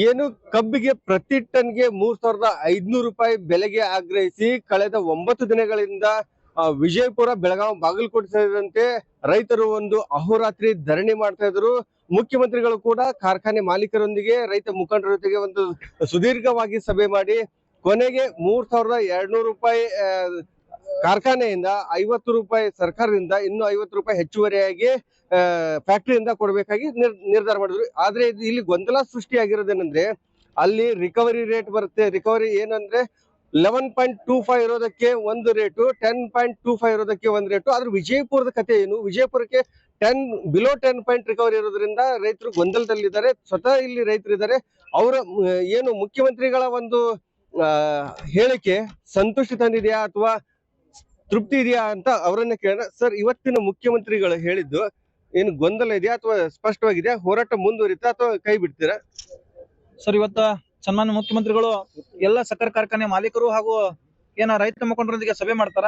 ಏನು ಕಬ್ಬಿಗೆ ಪ್ರತಿ ಟನ್ಗೆ 3,500 ರೂಪಾಯಿ ಬೆಲೆಗೆ ಆಗ್ರಹಿಸಿ ಕಳೆದ 9 ದಿನಗಳಿಂದ ವಿಜಯಪುರ, ಬೆಳಗಾವಿ, ಬಾಗಲಕೋಟೆ ಸೇರಿದಂತೆ ರೈತರು ಒಂದು ಅಹೋರಾತ್ರಿ ಧರಣಿ ಮಾಡ್ತಾ ಇದ್ರು. ಮುಖ್ಯಮಂತ್ರಿಗಳು ಕೂಡ ಕಾರ್ಖಾನೆ ಮಾಲೀಕರೊಂದಿಗೆ, ರೈತ ಮುಖಂಡರ ಜೊತೆಗೆ ಒಂದು ಸುದೀರ್ಘವಾಗಿ ಸಭೆ ಮಾಡಿ ಕೊನೆಗೆ 3,200 ರೂಪಾಯಿ ಕಾರ್ಖಾನೆಯಿಂದ, 50 ರೂಪಾಯಿ ಸರ್ಕಾರದಿಂದ, ಇನ್ನು 50 ರೂಪಾಯಿ ಹೆಚ್ಚುವರಿಯಾಗಿ ಫ್ಯಾಕ್ಟರಿಯಿಂದ ಕೊಡಬೇಕಾಗಿ ನಿರ್ಧಾರ ಮಾಡಿದ್ರು. ಆದ್ರೆ ಇಲ್ಲಿ ಗೊಂದಲ ಸೃಷ್ಟಿಯಾಗಿರೋದೇನಂದ್ರೆ, ಅಲ್ಲಿ ರಿಕವರಿ ರೇಟ್ ಬರುತ್ತೆ. ರಿಕವರಿ ಏನಂದ್ರೆ 11.25 ಇರೋದಕ್ಕೆ ಒಂದು ರೇಟು, 10.25 ಇರೋದಕ್ಕೆ ಒಂದು ರೇಟು. ಆದ್ರೆ ವಿಜಯಪುರದ ಕತೆ ಏನು? ವಿಜಯಪುರಕ್ಕೆ ಬಿಲೋ 10 ಪಾಯಿಂಟ್ ರಿಕವರಿ ಇರೋದ್ರಿಂದ ರೈತರು ಗೊಂದಲದಲ್ಲಿದ್ದಾರೆ. ಸ್ವತಃ ಇಲ್ಲಿ ರೈತರಿದ್ದಾರೆ. ಅವರ ಏನು ಮುಖ್ಯಮಂತ್ರಿಗಳ ಒಂದು ಹೇಳಿಕೆ ಸಂತುಷ್ಟಿ ತಂದಿದೆಯಾ ಅಥವಾ ತೃಪ್ತಿ ಇದೆಯಾ ಅಂತ ಅವರನ್ನ ಕೇಳೋಣ. ಸರ್, ಇವತ್ತಿನ ಮುಖ್ಯಮಂತ್ರಿಗಳು ಹೇಳಿದ್ದು ಏನು ಗೊಂದಲ ಇದೆಯಾ ಅಥವಾ ಸ್ಪಷ್ಟವಾಗಿದೆಯಾ? ಹೋರಾಟ ಮುಂದುವರಿತಾ ಅಥವಾ ಕೈ ಬಿಡ್ತೀರಾ? ಸರ್, ಇವತ್ತ ಸನ್ಮಾನ್ಯ ಮುಖ್ಯಮಂತ್ರಿಗಳು ಎಲ್ಲ ಸಕ್ಕರೆ ಕಾರ್ಖಾನೆ ಮಾಲೀಕರು ಹಾಗೂ ರೈತ ಮುಖಂಡರೊಂದಿಗೆ ಸಭೆ ಮಾಡ್ತಾರ.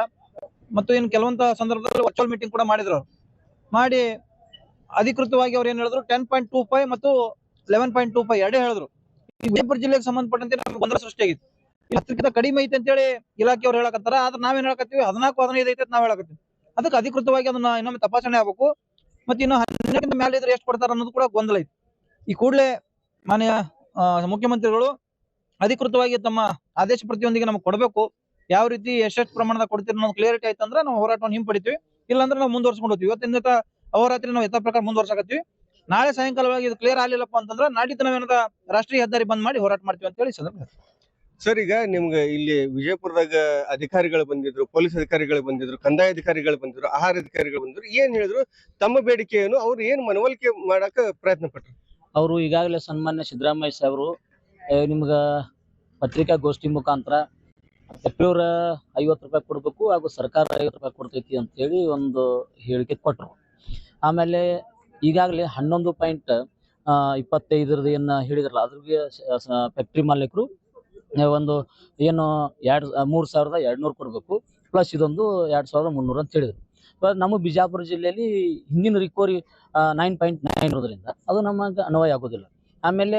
ಮತ್ತು ಇನ್ನು ಕೆಲವೊಂದು ಸಂದರ್ಭದಲ್ಲಿ ವರ್ಚುವಲ್ ಮೀಟಿಂಗ್ ಕೂಡ ಮಾಡಿದ್ರು. ಮಾಡಿ ಅಧಿಕೃತವಾಗಿ ಅವ್ರು ಏನ್ ಹೇಳಿದ್ರು, 10.25 ಮತ್ತು 11.25 ಎರಡೇ ಹೇಳಿದ್ರು. ಈ ವಿಜಯಪುರ ಜಿಲ್ಲೆಗೆ ಸಂಬಂಧಪಟ್ಟಂತೆ ನಮ್ಗೆ ಗೊಂದಲ ಸೃಷ್ಟಿಯಾಗಿತ್ತು. 10ಕ್ಕಿಂತ ಕಡಿಮೆ ಐತೆ ಅಂತೇಳಿ ಇಲಾಖೆಯವ್ರು ಹೇಳಕತ್ತಾರ. ಆದ್ರೆ ನಾವೇನ್ ಹೇಳಕತ್ತೀವಿ, 14-15 ಐತೆ ನಾವ್ ಹೇಳಕತ್ತೀವಿ. ಅದಕ್ಕೆ ಅಧಿಕೃತವಾಗಿ ಅದನ್ನ ಇನ್ನೊಮ್ಮೆ ತಪಾಸಣೆ ಆಗ್ಬೇಕು. ಮತ್ತೆ ಇನ್ನು 12ಕ್ಕಿಂತ ಮೇಲೆ ಇದ್ರೆ ಎಷ್ಟು ಕೊಡ್ತಾರ ಅನ್ನೋದು ಕೂಡ ಗೊಂದಲ ಐತಿ. ಈ ಕೂಡಲೇ ಮಾನ್ಯ ಮುಖ್ಯಮಂತ್ರಿಗಳು ಅಧಿಕೃತವಾಗಿ ತಮ್ಮ ಆದೇಶ ಪ್ರತಿಯೊಂದಿಗೆ ನಮ್ಗೆ ಕೊಡಬೇಕು. ಯಾವ ರೀತಿ ಎಷ್ಟೆಷ್ಟು ಪ್ರಮಾಣದ ಕೊಡ್ತೀರಿ ಅನ್ನೋದು ಕ್ಲಿಯರಿಟಿ ಆಯ್ತಂದ್ರೆ ನಾವು ಹೋರಾಟವನ್ನು ಹಿಂಪಡಿತೀವಿ. ಇಲ್ಲಾಂದ್ರೆ ನಾವು ಮುಂದುವರ್ಸ್ಕೊಂಡು ಹೋಗ್ತೀವಿ. ಇವತ್ತಿನ ಅಹೋರಾತ್ರಿ ನಾವು ಯಥಾ ಪ್ರಕಾರ ಮುಂದುವರ್ಸಾಕತ್ತೀವಿ. ನಾಳೆ ಸಾಯಂಕಾಲವಾಗಿ ಇದು ಕ್ಲಿಯರ್ ಆಗ್ಲಿಲ್ಲಪ್ಪ ಅಂತಂದ್ರೆ ನಾಡಿದ್ದು ನಾವೇನದ ರಾಷ್ಟ್ರೀಯ ಹೆದ್ದಾರಿ ಬಂದ್ ಮಾಡಿ ಹೋರಾಟ ಮಾಡ್ತೀವಿ ಅಂತ ಹೇಳಿ ಸರ್. ಈಗ ನಿಮ್ಗೆ ಇಲ್ಲಿ ವಿಜಯಪುರದಾಗ ಅಧಿಕಾರಿಗಳು ಬಂದಿದ್ರು, ಪೊಲೀಸ್ ಅಧಿಕಾರಿಗಳು ಬಂದಿದ್ರು, ಕಂದಾಯ ಅಧಿಕಾರಿಗಳು ಬಂದಿದ್ರು, ಆಹಾರ ಅಧಿಕಾರಿಗಳು ಬಂದಿದ್ರು. ಏನ್ ಹೇಳಿದ್ರು? ತಮ್ಮ ಬೇಡಿಕೆ ಏನು? ಅವ್ರು ಏನ್ ಮನವೊಲಿಕೆ ಮಾಡಕ ಪ್ರಯತ್ನ ಪಟ್ರು? ಅವರು ಈಗಾಗಲೇ ಸನ್ಮಾನ್ಯ ಸಿದ್ದರಾಮಯ್ಯ ಸಾಹೇಬರು ನಿಮ್ಗ ಪತ್ರಿಕಾಗೋಷ್ಠಿ ಮುಖಾಂತರ ಎಪ್ರಿಲ್ 50 ರೂಪಾಯಿ ಕೊಡ್ಬೇಕು ಹಾಗೂ ಸರ್ಕಾರ 50 ರೂಪಾಯಿ ಕೊಡ್ತೈತಿ ಅಂತ ಹೇಳಿ ಒಂದು ಹೇಳಿಕೆ ಕೊಟ್ಟರು. ಆಮೇಲೆ ಈಗಾಗಲೇ 11.25 ಏನ್ ಹೇಳಿದ್ರಲ್ಲ, ಅದ್ರಿಗೆ ಫ್ಯಾಕ್ಟ್ರಿ ಮಾಲೀಕರು ಒಂದು ಏನು 3,200 ಕೊಡ್ಬೇಕು, ಪ್ಲಸ್ ಇದೊಂದು 2,300 ಅಂತ ಹೇಳಿದ್ರು. ನಮ್ಮ ಬಿಜಾಪುರ ಜಿಲ್ಲೆಯಲ್ಲಿ ಹಿಂದಿನ ರಿಕವರಿ 9.9 ಇರೋದ್ರಿಂದ ಅದು ನಮಗೆ ಅನ್ವಯ ಆಗೋದಿಲ್ಲ. ಆಮೇಲೆ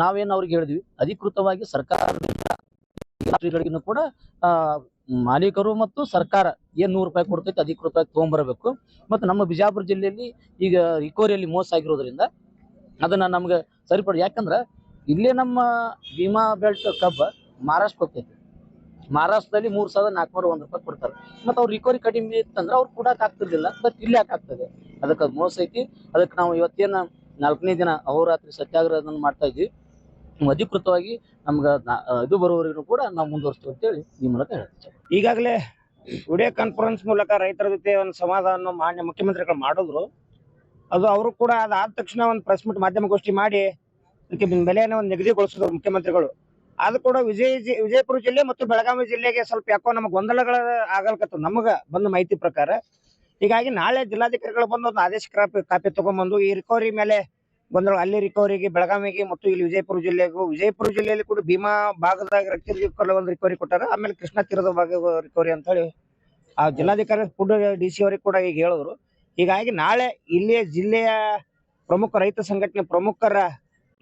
ನಾವೇನು ಅವ್ರಿಗೆ ಹೇಳಿದ್ವಿ, ಅಧಿಕೃತವಾಗಿ ಸರ್ಕಾರಗಳಿಗೂ ಕೂಡ ಮಾಲೀಕರು ಮತ್ತು ಸರ್ಕಾರ ಏನ್ 100 ರೂಪಾಯಿ ಕೊಡ್ತೈತೆ ಅಧಿಕೃತವಾಗಿ ತಗೊಂಡ್ಬರಬೇಕು. ಮತ್ತು ನಮ್ಮ ಬಿಜಾಪುರ ಜಿಲ್ಲೆಯಲ್ಲಿ ಈಗ ರಿಕವರಿಯಲ್ಲಿ ಮೋಸ ಆಗಿರೋದ್ರಿಂದ ಅದನ್ನ ನಮ್ಗೆ ಸರಿಪಡಿ. ಯಾಕಂದ್ರೆ ಇಲ್ಲೇ ನಮ್ಮ ಭೀಮಾ ಬೆಲ್ಟ್ ಕಬ್ಬ ಮಹಾರಾಷ್ಟ್ರ ಹೋಗ್ತೈತಿ. ಮಹಾರಾಷ್ಟ್ರದಲ್ಲಿ 3,401 ರೂಪಾಯಿ ಕೊಡ್ತಾರೆ. ಮತ್ತು ಅವ್ರು ರಿಕವರಿ ಕಡಿಮೆ ಇತ್ತಂದ್ರೆ ಅವ್ರು ಕೊಡಕ್ ಆಗ್ತಿರ್ಲಿಲ್ಲ. ಬಟ್ ಇಲ್ಲಿ ಯಾಕಾಗ್ತದೆ? ಅದಕ್ಕೆ ಅದು ಮೋಸ ಐತಿ. ಅದಕ್ಕೆ ನಾವು ಇವತ್ತೇನ 4ನೇ ದಿನ ಅಹೋರಾತ್ರಿ ಸತ್ಯಾಗ್ರಹ ಮಾಡ್ತಾ ಇದ್ವಿ. ಅಧಿಕೃತವಾಗಿ ನಮ್ಗೆ ಇದು ಬರುವವರೆಗೂ ಕೂಡ ನಾವು ಮುಂದುವರಿಸ್ತೀವಿ ಅಂತೇಳಿ ಈ ಮೂಲಕ ಹೇಳ್ತೀವಿ. ಈಗಾಗಲೇ ವಿಡಿಯೋ ಕಾನ್ಫರೆನ್ಸ್ ಮೂಲಕ ರೈತರ ಜೊತೆ ಒಂದು ಸಂವಾದವನ್ನು ಮಾನ್ಯ ಮುಖ್ಯಮಂತ್ರಿಗಳು ಮಾಡಿದ್ರು. ಅದು ಅವರು ಕೂಡ ಅದಾದ ತಕ್ಷಣ ಒಂದು ಪ್ರೆಸ್ ಮೀಟ್ ಮಾಧ್ಯಮಗೋಷ್ಠಿ ಮಾಡಿ ಅದಕ್ಕೆ ಬೆಲೆಯನ್ನು ಒಂದು ನಿಗದಿಗೊಳಿಸಿದ್ರು ಮುಖ್ಯಮಂತ್ರಿಗಳು. ಅದು ಕೂಡ ವಿಜಯಪುರ ಜಿಲ್ಲೆ ಮತ್ತು ಬೆಳಗಾವಿ ಜಿಲ್ಲೆಗೆ ಸ್ವಲ್ಪ ಯಾಕೋ ನಮಗೆ ಗೊಂದಲಗಳ ಆಗಲ್ಕತ್ತ ನಮಗ ಬಂದ ಮಾಹಿತಿ ಪ್ರಕಾರ. ಹೀಗಾಗಿ ನಾಳೆ ಜಿಲ್ಲಾಧಿಕಾರಿಗಳು ಬಂದು ಒಂದು ಆದೇಶ ಕಾಪಿ ತಗೊಂಡ್ಬಂದು ಈ ರಿಕವರಿ ಮೇಲೆ ಗೊಂದಲ, ಅಲ್ಲಿ ರಿಕವರಿಗೆ ಬೆಳಗಾವಿಗೆ ಮತ್ತು ಇಲ್ಲಿ ವಿಜಯಪುರ ಜಿಲ್ಲೆಯಲ್ಲಿ ಕೂಡ ಭೀಮಾ ಭಾಗದಾಗ ಒಂದು ರಿಕವರಿ ಕೊಟ್ಟಾರ. ಆಮೇಲೆ ಕೃಷ್ಣಾ ತೀರದ ಭಾಗ ರಿಕವರಿ ಅಂತ ಹೇಳಿ ಆ ಜಿಲ್ಲಾಧಿಕಾರಿ ಫುಡ್ DC ಅವರಿಗೆ ಕೂಡ ಈಗ ಹೇಳಿದ್ರು. ಹೀಗಾಗಿ ನಾಳೆ ಇಲ್ಲಿಯ ಜಿಲ್ಲೆಯ ಪ್ರಮುಖ ರೈತ ಸಂಘಟನೆ ಪ್ರಮುಖರ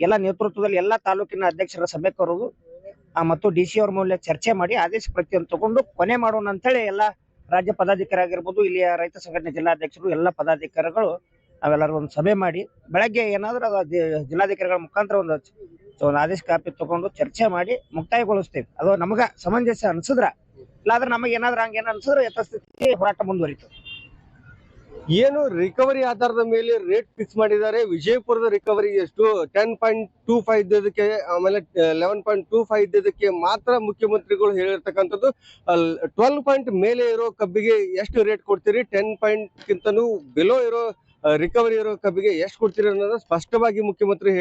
ಎಲ್ಲ ನೇತೃತ್ವದಲ್ಲಿ ಎಲ್ಲ ತಾಲೂಕಿನ ಅಧ್ಯಕ್ಷರ ಸಭೆ ಕರೆದು ಮತ್ತು DC ಅವ್ರ ಮೂಲಕ ಚರ್ಚೆ ಮಾಡಿ ಆದೇಶ ಪ್ರತಿಯನ್ನು ತಗೊಂಡು ಕೊನೆ ಮಾಡೋಣ ಅಂತೇಳಿ ಎಲ್ಲ ರಾಜ್ಯ ಪದಾಧಿಕಾರಿ ಆಗಿರ್ಬೋದು, ಇಲ್ಲಿಯ ರೈತ ಸಂಘಟನೆ ಜಿಲ್ಲಾಧ್ಯಕ್ಷರು ಎಲ್ಲ ಪದಾಧಿಕಾರಿಗಳು ನಾವೆಲ್ಲರೂ ಒಂದು ಸಭೆ ಮಾಡಿ ಬೆಳಗ್ಗೆ ಏನಾದ್ರೂ ಜಿಲ್ಲಾಧಿಕಾರಿಗಳ ಮುಖಾಂತರ ಒಂದು ಆದೇಶ ಕಾಪಿ ತಗೊಂಡು ಚರ್ಚೆ ಮಾಡಿ ಮುಕ್ತಾಯಗೊಳಿಸ್ತೇವೆ. ಅದು ನಮಗ ಸಮಂಜಸ ಅನ್ಸಿದ್ರ, ಇಲ್ಲಾಂದ್ರೆ ನಮಗೆ ಏನಾದ್ರೂ ಹಂಗೇನ ಅನ್ಸಿದ್ರೆ ಯಥಾಸ್ಥಿತಿ ಹೋರಾಟ ಮುಂದುವರಿತು. ಏನು ರಿಕವರಿ ಆಧಾರದ ಮೇಲೆ ರೇಟ್ ಫಿಕ್ಸ್ ಮಾಡಿದ್ದಾರೆ. ವಿಜಯಪುರದ ರಿಕವರಿ ಎಷ್ಟು? 10.25 ಇದ್ದದಕ್ಕೆ, ಆಮೇಲೆ 11.25 ಇದ್ದದಕ್ಕೆ ಮಾತ್ರ ಮುಖ್ಯಮಂತ್ರಿಗಳು ಹೇಳಿರ್ತಕ್ಕಂಥದ್ದು. 12 ಪಾಯಿಂಟ್ ಮೇಲೆ ಇರೋ ಕಬ್ಬಿಗೆ ಎಷ್ಟು ರೇಟ್ ಕೊಡ್ತೀರಿ, 10 ಪಾಯಿಂಟ್ಗಿಂತನೂ ಬಿಲೋ ಇರೋ ರಿಕವರಿ ಇರೋ ಕಬ್ಬಿಗೆ ಎಷ್ಟು ಕೊಡ್ತೀರಿ ಅನ್ನೋದು ಸ್ಪಷ್ಟವಾಗಿ ಮುಖ್ಯಮಂತ್ರಿ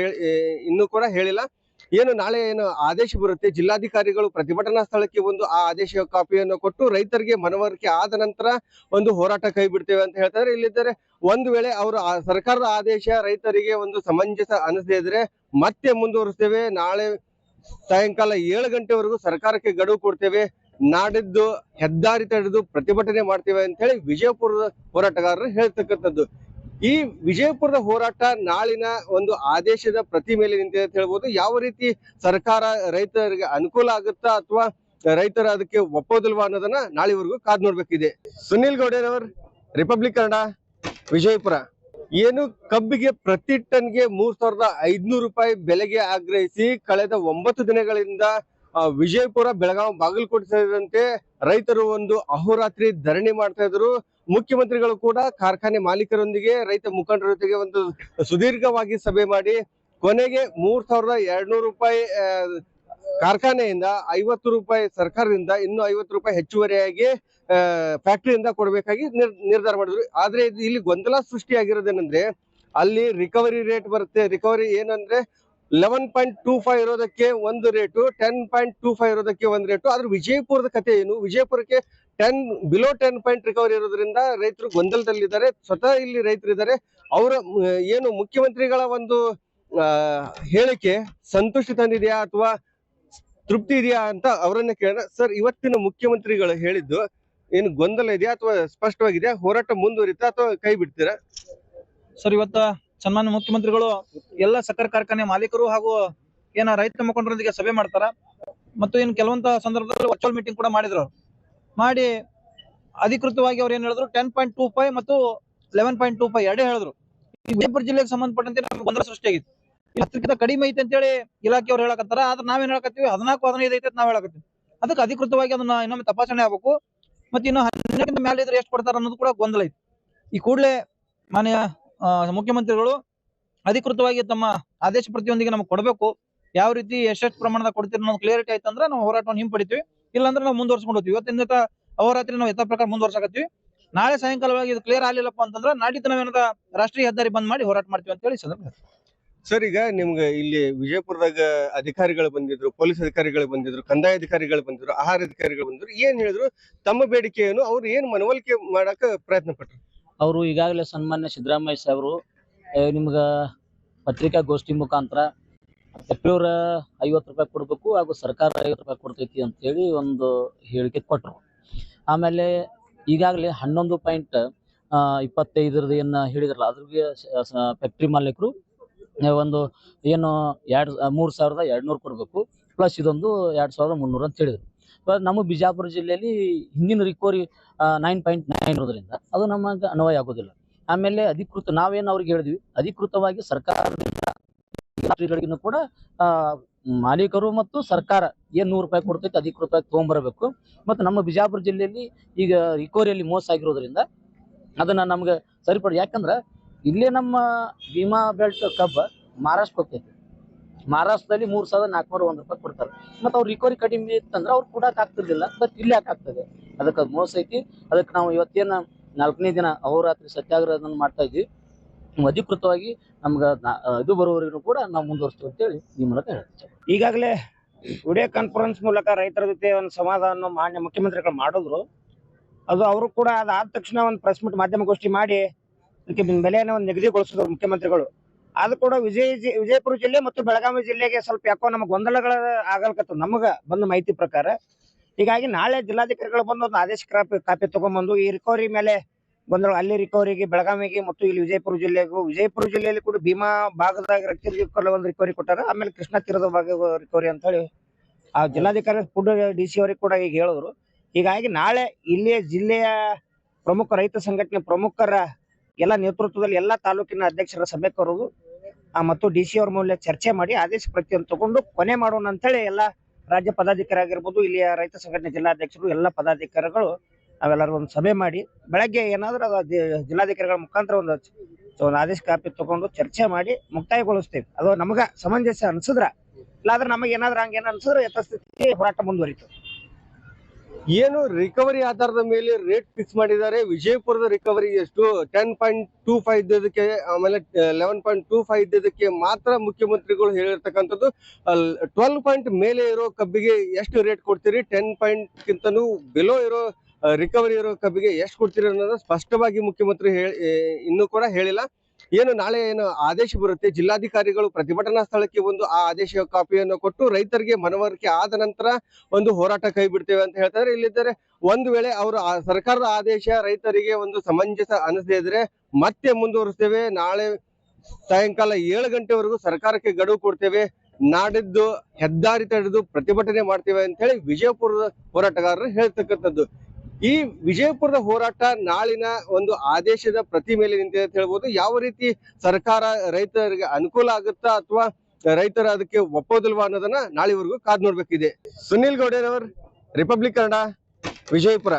ಇನ್ನೂ ಕೂಡ ಹೇಳಿಲ್ಲ. ಏನು ನಾಳೆ ಏನು ಆದೇಶ ಬರುತ್ತೆ, ಜಿಲ್ಲಾಧಿಕಾರಿಗಳು ಪ್ರತಿಭಟನಾ ಸ್ಥಳಕ್ಕೆ ಒಂದು ಆ ಆದೇಶ ಕಾಪಿಯನ್ನು ಕೊಟ್ಟು ರೈತರಿಗೆ ಮನವರಿಕೆ ಆದ ನಂತರ ಒಂದು ಹೋರಾಟ ಕೈ ಬಿಡ್ತೇವೆ ಅಂತ ಹೇಳ್ತಾರೆ. ಇಲ್ಲಿದ್ದರೆ ಒಂದು ವೇಳೆ ಅವರು ಸರ್ಕಾರದ ಆದೇಶ ರೈತರಿಗೆ ಒಂದು ಸಮಂಜಸ ಅನಿಸದೇ ಇದ್ರೆ ಮತ್ತೆ ಮುಂದುವರಿಸ್ತೇವೆ. ನಾಳೆ ಸಾಯಂಕಾಲ 7 ಗಂಟೆವರೆಗೂ ಸರ್ಕಾರಕ್ಕೆ ಗಡುವು ಕೊಡ್ತೇವೆ, ನಾಡಿದ್ದು ಹೆದ್ದಾರಿ ತಡೆದು ಪ್ರತಿಭಟನೆ ಮಾಡ್ತೇವೆ ಅಂತ ಹೇಳಿ ವಿಜಯಪುರದ ಹೋರಾಟಗಾರರು ಹೇಳ್ತಕ್ಕಂಥದ್ದು. ಈ ವಿಜಯಪುರದ ಹೋರಾಟ ನಾಳಿನ ಒಂದು ಆದೇಶದ ಪ್ರತಿ ಮೇಲೆ ನಿಂತಿದೆ ಅಂತ ಹೇಳ್ಬೋದು. ಯಾವ ರೀತಿ ಸರ್ಕಾರ ರೈತರಿಗೆ ಅನುಕೂಲ ಆಗುತ್ತಾ ಅಥವಾ ರೈತರ ಅದಕ್ಕೆ ಒಪ್ಪೋದಿಲ್ವಾ ಅನ್ನೋದನ್ನ ನಾಳೆವರೆಗೂ ಕಾದ್ ನೋಡ್ಬೇಕಿದೆ. ಸುನಿಲ್ ಗೌಡೇರವರ್, ರಿಪಬ್ಲಿಕ್ ಕನ್ನಡ, ವಿಜಯಪುರ. ಏನು ಕಬ್ಬಿಗೆ ಪ್ರತಿ ಟನ್ಗೆ 3500 ರೂಪಾಯಿ ಬೆಲೆಗೆ ಆಗ್ರಹಿಸಿ ಕಳೆದ 9 ದಿನಗಳಿಂದ ವಿಜಯಪುರ, ಬೆಳಗಾವಿ, ಬಾಗಲಕೋಟೆ ಸೇರಿದಂತೆ ರೈತರು ಒಂದು ಅಹೋರಾತ್ರಿ ಧರಣಿ ಮಾಡ್ತಾ ಇದ್ರು. ಮುಖ್ಯಮಂತ್ರಿಗಳು ಕೂಡ ಕಾರ್ಖಾನೆ ಮಾಲೀಕರೊಂದಿಗೆ, ರೈತ ಮುಖಂಡರ ಜೊತೆಗೆ ಒಂದು ಸುದೀರ್ಘವಾಗಿ ಸಭೆ ಮಾಡಿ ಕೊನೆಗೆ 3200 ರೂಪಾಯಿ ಕಾರ್ಖಾನೆಯಿಂದ, 50 ರೂಪಾಯಿ ಸರ್ಕಾರದಿಂದ, ಇನ್ನು 50 ರೂಪಾಯಿ ಹೆಚ್ಚುವರಿಯಾಗಿ ಫ್ಯಾಕ್ಟರಿಯಿಂದ ಕೊಡಬೇಕಾಗಿ ನಿರ್ಧಾರ ಮಾಡಿದ್ರು. ಆದ್ರೆ ಇಲ್ಲಿ ಗೊಂದಲ ಸೃಷ್ಟಿಯಾಗಿರೋದೇನಂದ್ರೆ ಅಲ್ಲಿ ರಿಕವರಿ ರೇಟ್ ಬರುತ್ತೆ. ರಿಕವರಿ ಏನಂದ್ರೆ 11.25 ಇರೋದಕ್ಕೆ ಒಂದು ರೇಟು, 10.25 ಇರೋದಕ್ಕೆ ಒಂದು ರೇಟು. ಆದ್ರೆ ವಿಜಯಪುರದ ಕತೆ ಏನು? ವಿಜಯಪುರಕ್ಕೆ ಬಿಲೋ 10 ಪಾಯಿಂಟ್ ರಿಕವರಿ ಇರೋದ್ರಿಂದ ರೈತರು ಗೊಂದಲದಲ್ಲಿದ್ದಾರೆ. ಸ್ವತಃ ಇಲ್ಲಿ ರೈತರಿದ್ದಾರೆ. ಅವರ ಏನು ಮುಖ್ಯಮಂತ್ರಿಗಳ ಒಂದು ಹೇಳಿಕೆ ಸಂತುಷ್ಟಿ ತಂದಿದೆಯಾ ಅಥವಾ ತೃಪ್ತಿ ಇದೆಯಾ ಅಂತ ಅವರನ್ನ ಕೇಳೋಣ. ಸರ್, ಇವತ್ತಿನ ಮುಖ್ಯಮಂತ್ರಿಗಳು ಹೇಳಿದ್ದು ಏನು ಗೊಂದಲ ಇದೆಯಾ ಅಥವಾ ಸ್ಪಷ್ಟವಾಗಿದೆಯಾ? ಹೋರಾಟ ಮುಂದುವರಿತಾ ಅಥವಾ ಕೈ ಬಿಡ್ತೀರಾ? ಸರ್, ಇವತ್ತ ಸನ್ಮಾನ್ಯ ಮುಖ್ಯಮಂತ್ರಿಗಳು ಎಲ್ಲ ಸಕ್ಕರೆ ಕಾರ್ಖಾನೆ ಮಾಲೀಕರು ಹಾಗೂ ರೈತ ಮುಖಂಡರೊಂದಿಗೆ ಸಭೆ ಮಾಡ್ತಾರ. ಮತ್ತು ಕೆಲವೊಂದು ಸಂದರ್ಭದಲ್ಲಿ ವರ್ಚುವಲ್ ಮೀಟಿಂಗ್ ಕೂಡ ಮಾಡಿದ್ರು. ಮಾಡಿ ಅಧಿಕೃತವಾಗಿ ಅವ್ರು ಏನ್ ಹೇಳಿದ್ರು, 10.25 ಮತ್ತು 11.25 ಎರಡೇ ಹೇಳಿದ್ರು. ಈ ವಿಜಯಪುರ ಜಿಲ್ಲೆಗೆ ಸಂಬಂಧಪಟ್ಟಂತೆ ನಮ್ಗೆ ಗೊಂದಲ ಸೃಷ್ಟಿಯಾಗಿತ್ತು. 10ಕ್ಕಿಂತ ಕಡಿಮೆ ಐತೆ ಅಂತೇಳಿ ಇಲಾಖೆಯವ್ರು ಹೇಳಕತ್ತಾರ. ಆದ್ರೆ ನಾವೇನ್ ಹೇಳಕತ್ತೀವಿ 14-15 ಐತೆ ನಾವ್ ಹೇಳಕತ್ತೀವಿ. ಅದಕ್ಕೆ ಅಧಿಕೃತವಾಗಿ ಅದನ್ನ ಇನ್ನೊಮ್ಮೆ ತಪಾಸಣೆ ಆಗ್ಬೇಕು. ಮತ್ತೆ ಇನ್ನು 12ಕ್ಕಿಂತ ಮೇಲೆ ಇದ್ರೆ ಎಷ್ಟು ಕೊಡ್ತಾರ ಅನ್ನೋದು ಕೂಡ ಗೊಂದಲ ಐತಿ. ಈ ಕೂಡಲೇ ಮಾನ್ಯ ಮುಖ್ಯಮಂತ್ರಿಗಳು ಅಧಿಕೃತವಾಗಿ ತಮ್ಮ ಆದೇಶ ಪ್ರತಿಯೊಂದಿಗೆ ನಮ್ಗೆ ಕೊಡಬೇಕು. ಯಾವ ರೀತಿ ಎಷ್ಟೆಷ್ಟು ಪ್ರಮಾಣದ ಕೊಡ್ತೀರಿ ಅನ್ನೋದು ಕ್ಲಿಯರಿಟಿ ಆಯ್ತಂದ್ರೆ ನಾವು ಹೋರಾಟವನ್ನು ಹಿಂಪಡಿತೀವಿ. ಇಲ್ಲಾಂದ್ರೆ ನಾವು ಮುಂದುವರ್ಸ್ಕೊಂಡು ಹೋಗ್ತೀವಿ. ಇವತ್ತಿನ ಅಹೋರಾತ್ರಿ ನಾವು ಯಥಾ ಪ್ರಕಾರ ಮುಂದುವರ್ಸಾಕತ್ತೀವಿ. ನಾಳೆ ಸಾಯಂಕಾಲವಾಗಿ ಇದು ಕ್ಲಿಯರ್ ಆಗ್ಲಿಲ್ಲಪ್ಪ ಅಂತಂದ್ರೆ ನಾಡಿದ್ದು ನಾವೇನದ ರಾಷ್ಟ್ರೀಯ ಹೆದ್ದಾರಿ ಬಂದ್ ಮಾಡಿ ಹೋರಾಟ ಮಾಡ್ತೀವಿ ಅಂತ ಹೇಳಿ ಸಂದರ್ಭ. ಸರ್, ಈಗ ನಿಮ್ಗೆ ಇಲ್ಲಿ ವಿಜಯಪುರದಾಗ ಅಧಿಕಾರಿಗಳು ಬಂದಿದ್ರು, ಪೊಲೀಸ್ ಅಧಿಕಾರಿಗಳು ಬಂದಿದ್ರು, ಕಂದಾಯ ಅಧಿಕಾರಿಗಳು ಬಂದಿದ್ರು, ಆಹಾರ ಅಧಿಕಾರಿಗಳು ಬಂದಿದ್ರು. ಏನ್ ಹೇಳಿದ್ರು? ತಮ್ಮ ಬೇಡಿಕೆ ಏನು? ಅವ್ರು ಏನ್ ಮನವೊಲಿಕೆ ಮಾಡಕ್ ಪ್ರಯತ್ನ ಪಟ್ರು? ಅವರು ಈಗಾಗಲೇ ಸನ್ಮಾನ್ಯ ಸಿದ್ದರಾಮಯ್ಯ ಸಾಹೇಬರು ನಿಮ್ಗ ಪತ್ರಿಕಾಗೋಷ್ಠಿ ಮುಖಾಂತರ ಎಪ್ರಿಲ್ 50 ರೂಪಾಯಿ ಕೊಡ್ಬೇಕು ಹಾಗೂ ಸರ್ಕಾರ 50 ರೂಪಾಯಿ ಕೊಡ್ತೈತಿ ಅಂತ ಹೇಳಿ ಒಂದು ಹೇಳಿಕೆ ಕೊಟ್ರು. ಆಮೇಲೆ ಈಗಾಗಲೇ 11.25 ಏನ್ ಹೇಳಿದ್ರಲ್ಲ, ಅದ್ರಿಗೆ ಫ್ಯಾಕ್ಟ್ರಿ ಮಾಲೀಕರು ಒಂದು ಏನು 3200 ಕೊಡ್ಬೇಕು, ಪ್ಲಸ್ ಇದೊಂದು 2300 ಅಂತ ಹೇಳಿದ್ರು. ನಮ್ಮ ಬಿಜಾಪುರ ಜಿಲ್ಲೆಯಲ್ಲಿ ಹಿಂದಿನ ರಿಕವರಿ 9.9 ಇರೋದ್ರಿಂದ ಅದು ನಮಗೆ ಅನ್ವಯ ಆಗೋದಿಲ್ಲ. ಆಮೇಲೆ ನಾವೇನು ಅವ್ರಿಗೆ ಹೇಳಿದ್ವಿ, ಅಧಿಕೃತವಾಗಿ ಸರ್ಕಾರಗಳಿಗೂ ಕೂಡ ಮಾಲೀಕರು ಮತ್ತು ಸರ್ಕಾರ ಏನ್ 100 ರೂಪಾಯಿ ಕೊಡ್ತೈತೆ ಅಧಿಕೃತವಾಗಿ ತಗೊಂಡ್ಬರಬೇಕು. ಮತ್ತು ನಮ್ಮ ಬಿಜಾಪುರ ಜಿಲ್ಲೆಯಲ್ಲಿ ಈಗ ರಿಕವರಿಯಲ್ಲಿ ಮೋಸ ಆಗಿರೋದ್ರಿಂದ ಅದನ್ನ ನಮ್ಗೆ ಸರಿಪಡಿ. ಯಾಕಂದ್ರೆ ಇಲ್ಲೇ ನಮ್ಮ ಭೀಮಾ ಬೆಲ್ಟ್ ಕಬ್ಬ ಮಹಾರಾಷ್ಟ್ರ ಹೋಗ್ತೈತಿ. ಮಹಾರಾಷ್ಟ್ರದಲ್ಲಿ 3401 ರೂಪಾಯಿ ಕೊಡ್ತಾರೆ. ಮತ್ತೆ ಅವ್ರು ರಿಕವರಿ ಕಡಿಮೆ ಇತ್ತಂದ್ರೆ ಅವ್ರು ಕೊಡಕ್ ಆಗ್ತಿರ್ಲಿಲ್ಲ. ಬಟ್ ಇಲ್ಲಿ ಯಾಕಾಗ್ತದೆ? ಅದಕ್ಕೆ ಅದು ಮೋಸ ಐತಿ. ಅದಕ್ಕೆ ನಾವು ಇವತ್ತೇನ 4ನೇ ದಿನ ಅಹೋರಾತ್ರಿ ಸತ್ಯಾಗ್ರಹ ಮಾಡ್ತಾ ಇದ್ವಿ. ಅಧಿಕೃತವಾಗಿ ನಮ್ಗೆ ಇದು ಬರುವವರೆಗೂ ಕೂಡ ನಾವು ಮುಂದುವರಿಸ್ತೀವಿ ಅಂತೇಳಿ ಈ ಮೂಲಕ ಹೇಳ್ತೀವಿ. ಈಗಾಗಲೇ ವಿಡಿಯೋ ಕಾನ್ಫರೆನ್ಸ್ ಮೂಲಕ ರೈತರ ಜೊತೆ ಒಂದು ಸಂವಾದವನ್ನು ಮಾನ್ಯ ಮುಖ್ಯಮಂತ್ರಿಗಳು ಮಾಡಿದ್ರು. ಅದು ಅವರು ಕೂಡ ಅದಾದ ತಕ್ಷಣ ಒಂದು ಪ್ರೆಸ್ ಮೀಟ್ ಮಾಧ್ಯಮಗೋಷ್ಠಿ ಮಾಡಿ ಅದಕ್ಕೆ ಬೆಲೆಯನ್ನು ಒಂದು ನಿಗದಿಗೊಳಿಸಿದ್ರು ಮುಖ್ಯಮಂತ್ರಿಗಳು. ಅದು ಕೂಡ ವಿಜಯಪುರ ಜಿಲ್ಲೆ ಮತ್ತು ಬೆಳಗಾವಿ ಜಿಲ್ಲೆಗೆ ಸ್ವಲ್ಪ ಯಾಕೋ ನಮಗೆ ಗೊಂದಲಗಳ ಆಗಲ್ಕತ್ತ ನಮಗ ಬಂದ ಮಾಹಿತಿ ಪ್ರಕಾರ. ಹೀಗಾಗಿ ನಾಳೆ ಜಿಲ್ಲಾಧಿಕಾರಿಗಳು ಬಂದು ಒಂದು ಆದೇಶ ಕಾಪಿ ತಗೊಂಡ್ಬಂದು ಈ ರಿಕವರಿ ಮೇಲೆ ಗೊಂದಲ, ಅಲ್ಲಿ ರಿಕವರಿಗೆ ಬೆಳಗಾವಿಗೆ ಮತ್ತು ಇಲ್ಲಿ ವಿಜಯಪುರ ಜಿಲ್ಲೆಯಲ್ಲಿ ಕೂಡ ಭೀಮಾ ಭಾಗದಾಗ ಒಂದು ರಿಕವರಿ ಕೊಟ್ಟಾರ. ಆಮೇಲೆ ಕೃಷ್ಣಾ ತೀರದ ಭಾಗ ರಿಕವರಿ ಅಂತ ಹೇಳಿ ಆ ಜಿಲ್ಲಾಧಿಕಾರಿ ಫುಡ್ DC ಅವರಿಗೆ ಕೂಡ ಈಗ ಹೇಳಿದ್ರು. ಹೀಗಾಗಿ ನಾಳೆ ಇಲ್ಲಿಯ ಜಿಲ್ಲೆಯ ಪ್ರಮುಖ ರೈತ ಸಂಘಟನೆ ಪ್ರಮುಖರ ಎಲ್ಲ ನೇತೃತ್ವದಲ್ಲಿ ಎಲ್ಲ ತಾಲೂಕಿನ ಅಧ್ಯಕ್ಷರ ಸಭೆ ಕರೆದು ಮತ್ತು DC ಅವ್ರ ಮೂಲಕ ಚರ್ಚೆ ಮಾಡಿ ಆದೇಶ ಪ್ರತಿಯನ್ನು ತಗೊಂಡು ಕೊನೆ ಮಾಡೋಣ ಅಂತೇಳಿ ಎಲ್ಲ ರಾಜ್ಯ ಪದಾಧಿಕಾರಿ ಆಗಿರ್ಬೋದು, ಇಲ್ಲಿಯ ರೈತ ಸಂಘಟನೆ ಜಿಲ್ಲಾಧ್ಯಕ್ಷರು ಎಲ್ಲ ಪದಾಧಿಕಾರಿಗಳು ನಾವೆಲ್ಲರೂ ಒಂದು ಸಭೆ ಮಾಡಿ ಬೆಳಗ್ಗೆ ಏನಾದ್ರೂ ಜಿಲ್ಲಾಧಿಕಾರಿಗಳ ಮುಖಾಂತರ ಒಂದು ಆದೇಶ ಕಾಪಿ ತಗೊಂಡು ಚರ್ಚೆ ಮಾಡಿ ಮುಕ್ತಾಯಗೊಳಿಸ್ತೇವೆ. ಅದು ನಮಗ ಸಮಂಜಸ ಅನ್ಸಿದ್ರ, ಇಲ್ಲಾಂದ್ರೆ ನಮಗೆ ಏನಾದ್ರೂ ಹಂಗೇನ ಅನ್ಸಿದ್ರೆ ಯಥಾಸ್ಥಿತಿ ಹೋರಾಟ ಮುಂದುವರಿತು. ಏನು ರಿಕವರಿ ಆಧಾರದ ಮೇಲೆ ರೇಟ್ ಫಿಕ್ಸ್ ಮಾಡಿದ್ದಾರೆ. ವಿಜಯಪುರದ ರಿಕವರಿ ಎಷ್ಟು 10.25 ಇದ್ದದಕ್ಕೆ, ಆಮೇಲೆ 11.25 ಇದ್ದದಕ್ಕೆ ಮಾತ್ರ ಮುಖ್ಯಮಂತ್ರಿಗಳು ಹೇಳಿರ್ತಕ್ಕಂಥದ್ದು. 12 ಪಾಯಿಂಟ್ ಮೇಲೆ ಇರೋ ಕಬ್ಬಿಗೆ ಎಷ್ಟು ರೇಟ್ ಕೊಡ್ತೀರಿ, 10 ಪಾಯಿಂಟ್ಗಿಂತನೂ ಬಿಲೋ ಇರೋ ರಿಕವರಿ ಇರೋ ಕಬ್ಬಿಗೆ ಎಷ್ಟು ಕೊಡ್ತೀರಿ ಅನ್ನೋದು ಸ್ಪಷ್ಟವಾಗಿ ಮುಖ್ಯಮಂತ್ರಿ ಇನ್ನೂ ಕೂಡ ಹೇಳಿಲ್ಲ. ಏನು ನಾಳೆ ಏನು ಆದೇಶ ಬರುತ್ತೆ, ಜಿಲ್ಲಾಧಿಕಾರಿಗಳು ಪ್ರತಿಭಟನಾ ಸ್ಥಳಕ್ಕೆ ಒಂದು ಆ ಆದೇಶ ಕಾಪಿಯನ್ನು ಕೊಟ್ಟು ರೈತರಿಗೆ ಮನವರಿಕೆ ಆದ ನಂತರ ಒಂದು ಹೋರಾಟ ಕೈ ಬಿಡ್ತೇವೆ ಅಂತ ಹೇಳ್ತಾರೆ. ಇಲ್ಲಿದ್ದರೆ ಒಂದು ವೇಳೆ ಅವರು ಸರ್ಕಾರದ ಆದೇಶ ರೈತರಿಗೆ ಒಂದು ಸಮಂಜಸ ಅನಿಸದೇ ಇದ್ರೆ ಮತ್ತೆ ಮುಂದುವರಿಸ್ತೇವೆ. ನಾಳೆ ಸಾಯಂಕಾಲ 7 ಗಂಟೆವರೆಗೂ ಸರ್ಕಾರಕ್ಕೆ ಗಡುವು ಕೊಡ್ತೇವೆ. ನಾಡಿದ್ದು ಹೆದ್ದಾರಿ ತಡೆದು ಪ್ರತಿಭಟನೆ ಮಾಡ್ತೇವೆ ಅಂತ ಹೇಳಿ ವಿಜಯಪುರದ ಹೋರಾಟಗಾರರು ಹೇಳ್ತಕ್ಕಂಥದ್ದು. ಈ ವಿಜಯಪುರದ ಹೋರಾಟ ನಾಳಿನ ಒಂದು ಆದೇಶದ ಪ್ರತಿ ಮೇಲೆ ನಿಂತಿದೆ ಅಂತ ಹೇಳ್ಬೋದು. ಯಾವ ರೀತಿ ಸರ್ಕಾರ ರೈತರಿಗೆ ಅನುಕೂಲ ಆಗುತ್ತಾ ಅಥವಾ ರೈತರ ಅದಕ್ಕೆ ಒಪ್ಪೋದಿಲ್ವಾ ಅನ್ನೋದನ್ನ ನಾಳೆವರೆಗೂ ಕಾದ್ ನೋಡ್ಬೇಕಿದೆ. ಸುನಿಲ್ ಗೌಡೇರವರ್, ರಿಪಬ್ಲಿಕ್ ಕನ್ನಡ, ವಿಜಯಪುರ.